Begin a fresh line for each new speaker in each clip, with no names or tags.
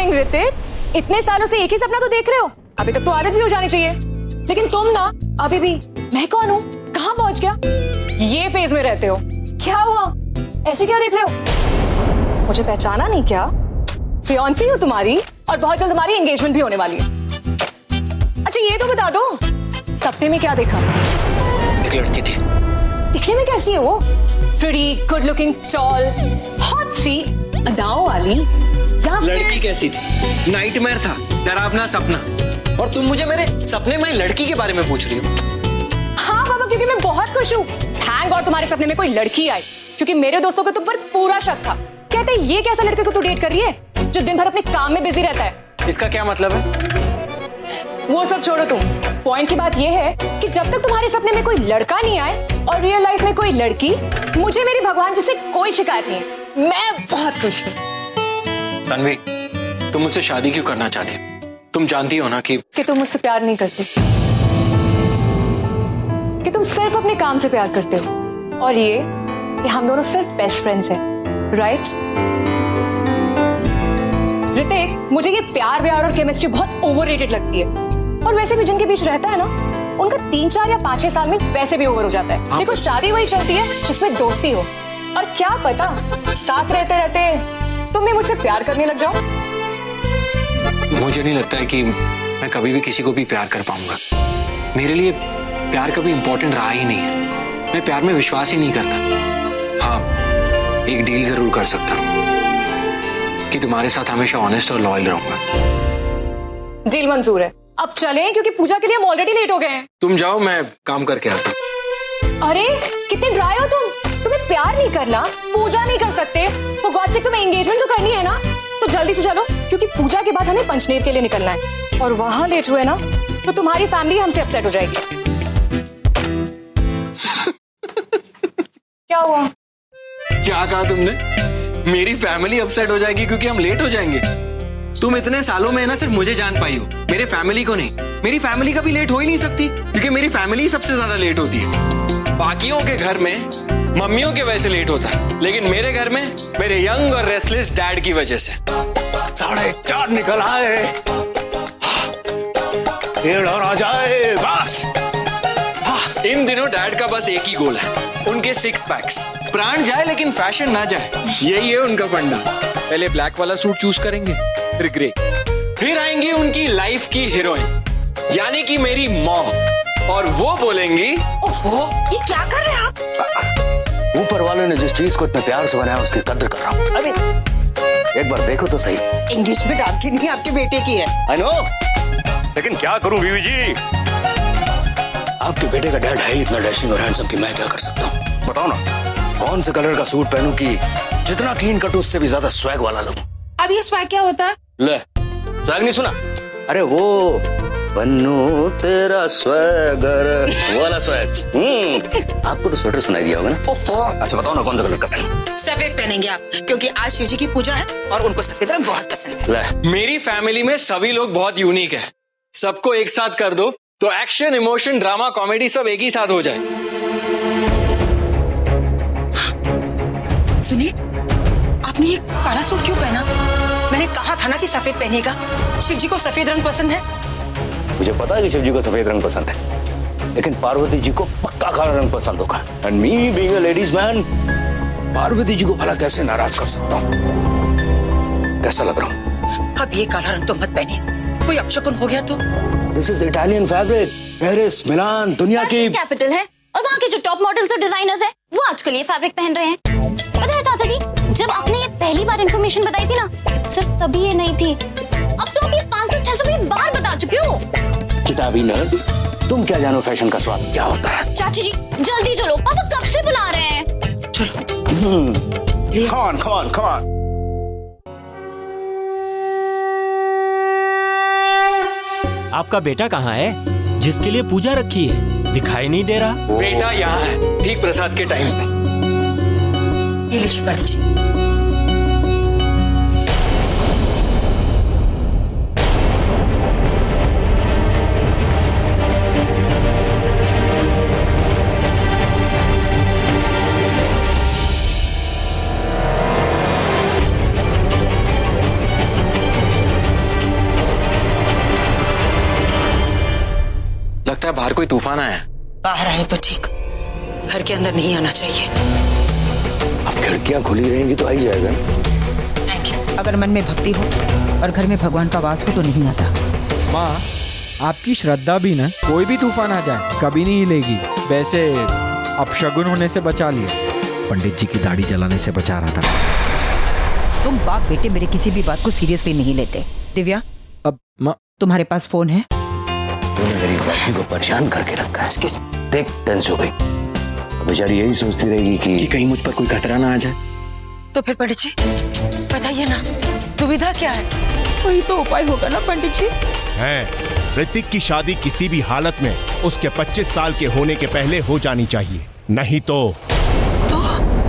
Morning Hrithik, इतने सालों से एक ही सपना तो देख रहे हो, अभी तक तो आदत भी हो जानी चाहिए। लेकिन तुम ना अभी भी मैं कौन हूँ, कहाँ पहुंच गया, ये फेज में रहते हो। क्या हुआ, ऐसे क्या देख रहे हो? मुझे पहचाना नहीं क्या? फियांसी हूँ तुम्हारी और बहुत जल्द हमारी एंगेजमेंट भी होने वाली है। अच्छा ये तो बता दो, सपने में क्या देखा?
एक लड़की थी।
दिखने में कैसी है वो? Pretty, good looking, tall, hot सी, अदाओं वाली, या
लड़की कैसी थी? नाइटमेयर था, डरावना सपना। और तुम मुझे मेरे सपने में लड़की के बारे में पूछ रही हो?
हाँ बाबा, क्योंकि मैं बहुत खुश हूँ। थैंक गॉड तुम्हारे सपने में कोई लड़की आई, क्योंकि मेरे दोस्तों को तुम पर पूरा शक था। कहते ये कैसा लड़के को तू डेट कर रही है जो दिन भर अपने काम में बिजी रहता है।
इसका क्या मतलब है?
वो सब छोड़ो तुम, पॉइंट की बात ये है कि जब तक तुम्हारे सपने में कोई लड़का नहीं आए और रियल लाइफ में कोई लड़की, मुझे मेरी भगवान जी से कोई शिकायत नहीं है। मैं बहुत खुश हूँ।
तन्वी, तुम मुझसे शादी क्यों करना चाहती हो? तुम जानती हो ना कि
तुम मुझसे प्यार नहीं करती, कि तुम सिर्फ अपने काम से प्यार करते हो, और ये कि हम दोनों सिर्फ बेस्ट फ्रेंड्स हैं, राइट? ऋतिक, मुझे ये प्यार व्यार और केमिस्ट्री बहुत ओवररेटेड लगती है, और वैसे भी जिनके बीच रहता है ना, उनका 3, 4 या 5, 6 साल में वैसे भी ओवर हो जाता है। देखो शादी वही चलती है जिसमें दोस्ती हो, और क्या पता साथ रहते रहते तुम भी मुझसे प्यार करने लग जाओ।
मुझे नहीं लगता है कि मैं कभी भी किसी को भी प्यार कर पाऊंगा। मेरे लिए प्यार कभी इंपॉर्टेंट रहा ही नहीं है। मैं प्यार में विश्वास ही नहीं करता। हाँ, एक डील जरूर कर सकता हूँ कि तुम्हारे साथ हमेशा ऑनेस्ट और लॉयल रहूंगा।
डील मंजूर है। अब चलें, क्योंकि पूजा के लिए हम ऑलरेडी लेट हो गए हैं।
तुम जाओ, मैं काम करके आता हूँ।
अरे कितने ड्राई हो तुम, तुम्हें प्यार नहीं करना, पूजा नहीं कर सकते, तो गॉड से तुम्हें एंगेजमेंट तो करनी है ना, तो जल्दी से चलो, क्योंकि पूजा के बाद हमें पंचनेर के लिए निकलना है, और वहां लेट हुए ना तो तुम्हारी फैमिली हमसे अपसेट हो जाएगी। क्या हुआ?
क्या कहा तुमने? मेरी फैमिली अपसेट हो जाएगी क्योंकि हम लेट हो जाएंगे? तुम इतने सालों में ना सिर्फ मुझे जान पाई हो, मेरे फैमिली को नहीं। मेरी फैमिली कभी लेट हो ही नहीं सकती, क्योंकि मेरी फैमिली सबसे ज्यादा लेट होती है। बाकियों के घर में मम्मियों के वजह से लेट होता है, लेकिन मेरे घर में मेरे यंग और रेस्टलेस डैड की वजह से 4:30 निकल आए, 1:30 और आ जाए बस। इन दिनों डैड का बस एक ही गोल है, उनके 6 पैक्स। प्राण जाए लेकिन फैशन ना जाए, यही है उनका फंडा। पहले ब्लैक वाला सूट चूज करेंगे, फिर ग्रे, फिर आएंगी उनकी लाइफ की हीरोइन, यानी कि मेरी मॉम, और वो बोलेंगी
ओफो, ये क्या कर रहे हैं आप?
ऊपर वाले ने जिस चीज को इतने प्यार से बनाया उसकी कद्र कर रहा हूँ।
अरे
एक बार देखो तो सही।
एंगेजमेंट आपकी नहीं, आपके बेटे की है।
आई नो, लेकिन क्या करूं बीवी जी, आपके बेटे का डैड है इतना डैशिंग और हैंडसम कि मैं क्या कर सकता हूँ? बताओ ना, कौन से कलर का सूट पहनूं कि जितना क्लीन कट उससे भी ज्यादा स्वैग वाला लगूं?
अब ये स्वैग क्या होता है?
ले, स्वैग नहीं सुना? अरे वो बन्नू तेरा स्वैगर वाला स्वैग। आपको तो स्वेटर सुनाई दिया होगा ना? अच्छा बताओ ना, कौन सा कलर का पहनूं?
सफेद पहनेंगे आप, क्योंकि आज शिव जी की पूजा है और उनको सफेद रंग बहुत पसंद है।
ले,
मेरी फैमिली में सभी लोग बहुत यूनिक है, सबको एक साथ कर दो तो एक्शन, इमोशन, ड्रामा, कॉमेडी सब एक ही साथ हो जाए।
सुनिए, आपने ये काला सूट क्यों पहना? मैंने कहा था ना कि सफेद पहनेगा। शिव जी को सफेद रंग पसंद है।
मुझे पता है कि शिव जी को सफेद रंग पसंद है, लेकिन पार्वती जी को पक्का काला रंग पसंद होगा। And me being a ladies man, Parvati ji को भला कैसे नाराज कर सकता हूँ? कैसा लग रहा हूँ?
अब ये काला रंग तो मत पहनिए, कोई अपशकुन हो गया तो।
This is Italian fabric, Paris, Milan, दुनिया की
कैपिटल है, और वहाँ के जो टॉप मॉडल्स और डिजाइनर्स हैं, वो आजकल ये फैब्रिक पहन रहे हैं। पता है चाचा जी, जब आपने ये पहली बार इन्फॉर्मेशन बताई थी ना, सिर्फ तभी ये नहीं थी, अब तो आप ये 500-600 बार बता चुके हो।
किताबी नर्ड, तुम क्या जानो फैशन का स्वाद क्या होता है?
चाची जी जल्दी चलो, पापा कब से बुला रहे हैं।
Come on.
आपका बेटा कहाँ है जिसके लिए पूजा रखी है? दिखाई नहीं दे रहा।
बेटा यहाँ है, ठीक प्रसाद के टाइम पे।
ये लीजिए पंडित जी।
कोई तूफान आया?
बाहर आए तो ठीक, घर के अंदर नहीं आना चाहिए।
अब खिड़कियां खुली रहेंगी तो आ ही जाएगा ना।
Thank you. अगर मन में भक्ति हो और घर में भगवान का वास हो तो नहीं आता।
माँ, आपकी श्रद्धा भी ना कोई भी तूफान आ जाए कभी नहीं हिलेगी। वैसे अपशगुन होने से बचा लिया, पंडित जी की दाढ़ी जलाने से बचा रहा था।
तुम बाप बेटे मेरे किसी भी बात को सीरियसली नहीं लेते। दिव्या,
अब माँ,
तुम्हारे पास फोन है?
तूने मेरी बाजी को परेशान करके रखा है। किस देख टेंस हो गई, बेचारी यही सोचती रहेगी कि
कहीं मुझ पर कोई खतरा ना आ जाए।
तो फिर पंडित जी बताइए ना, दुविधा क्या है? वही तो उपाय होगा ना पंडित जी।
है। ऋतिक की शादी किसी भी हालत में उसके 25 साल के होने के पहले हो जानी चाहिए, नहीं तो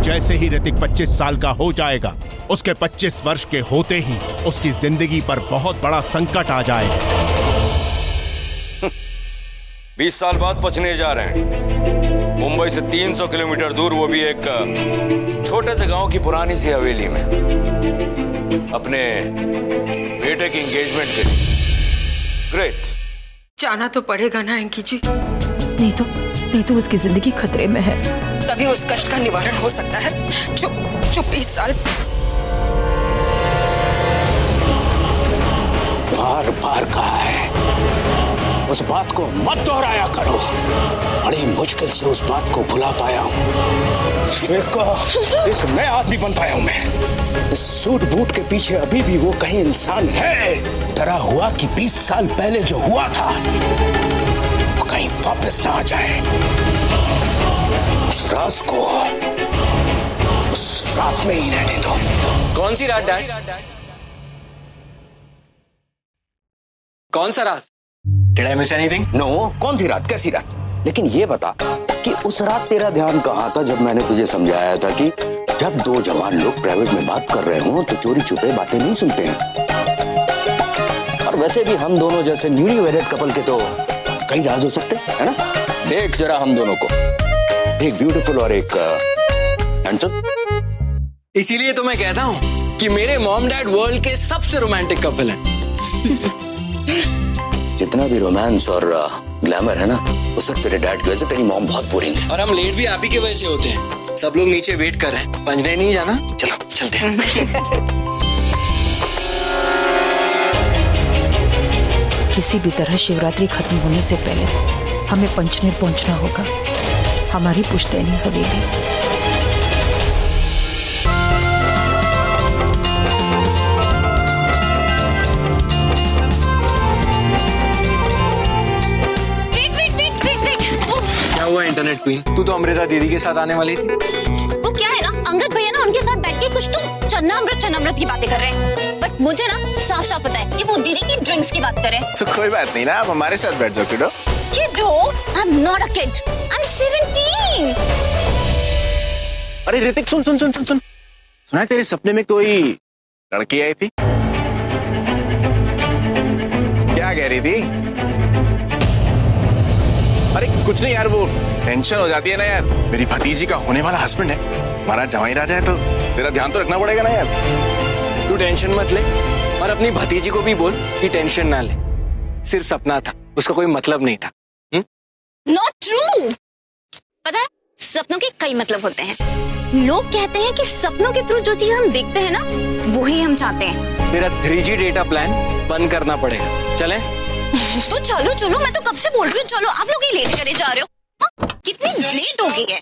जैसे ही ऋतिक 25 साल का हो जाएगा, उसके 25 वर्ष के होते ही उसकी जिंदगी पर बहुत बड़ा संकट आ जाएगा।
20 साल बाद पचने जा रहे हैं, मुंबई से 300 किलोमीटर दूर, वो भी एक छोटे से गांव की पुरानी सी हवेली में, अपने बेटे की एंगेजमेंट के लिए। ग्रेट।
जाना तो पड़ेगा ना एंकी जी, नहीं तो उसकी जिंदगी खतरे में है। तभी उस कष्ट का निवारण हो सकता है जो 20 साल
बार बार कहा है, उस बात को मत दोहराया करो। बड़ी मुश्किल से उस बात को भुला पाया हूँ। एक नया आदमी बन पाया हूँ मैं। इस सूट बूट के पीछे अभी भी वो कहीं इंसान है। डरा हुआ कि 20 साल पहले जो हुआ था वो कहीं वापस ना आ जाए। उस राज को उस रात में ही रहने दो।
कौन सी रात डैड? कौन सा रात? Did I miss anything?
No, कौन सी रात, कैसी रात? लेकिन ये बता कि उस रात तेरा ध्यान कहाँ था जब मैंने तुझे समझाया था कि जब दो जवान लोग प्राइवेट में बात कर रहे हो तो चोरी छुपे बातें नहीं सुनते हैं। और वैसे भी हम दोनों जैसे न्यूली वेडेड कपल के तो कई राज हो सकते हैं, है ना? देख जरा हम दोनों को, एक ब्यूटीफुल और एक हैंडसम।
इसीलिए तो मैं कहता हूँ कि मेरे मॉम डैड वर्ल्ड के सबसे रोमांटिक कपल हैं।
जितना भी रोमांस और ग्लैमर है ना, वो सब तेरे डैड की वजह से। तेरी मॉम बहुत बोरिंग है।
और हम लेट भी आप ही की वजह से होते हैं। सब लोग नीचे वेट कर रहे हैं, पंजरे नहीं जाना। चलो चलते हैं।
किसी भी तरह शिवरात्रि खत्म होने से पहले हमें पंचनेर पहुंचना होगा, हमारी पुश्तैनी हवेली।
क्या हुआ इंटरनेट क्वीन? तू तो अमृता दीदी के साथ आने वाली थी।
वो क्या है ना, अंगद भैया ना उनके साथ बैठ के कुछ तो चन्नामृत की बातें कर रहे हैं, बट मुझे ना साफ साफ पता है कि वो दीदी की ड्रिंक्स की बात कर रहे हैं।
तो कोई बात नहीं ना, आप हमारे साथ बैठ जाओ किडो।
किडो? I am not a kid, I am 17।
अरे ऋतिक सुन, सुना है तेरे सपने में कोई लड़की आई थी? क्या कह रही थी? अरे कुछ नहीं यार, वो टेंशन हो जाती है ना यार। मेरी भतीजी का होने वाला हस्बैंड है, हमारा जवाई राजा है, तो तेरा ध्यान तो रखना पड़ेगा ना यार। तू टेंशन मत ले और अपनी भतीजी को भी बोल कि टेंशन ना ले। सिर्फ सपना था, उसका कोई मतलब नहीं था।
Not true. पता है सपनों के कई मतलब होते हैं। लोग कहते हैं कि सपनों के थ्रू जो चीज हम देखते हैं ना, वो ही हम चाहते हैं।
तेरा 3G डेटा प्लान बंद करना पड़ेगा। चले?
तो चलो, मैं तो कब से बोल रही हूँ चलो। आप लोग ही लेट करे जा रहे हो। हाँ, कितनी लेट हो गई है।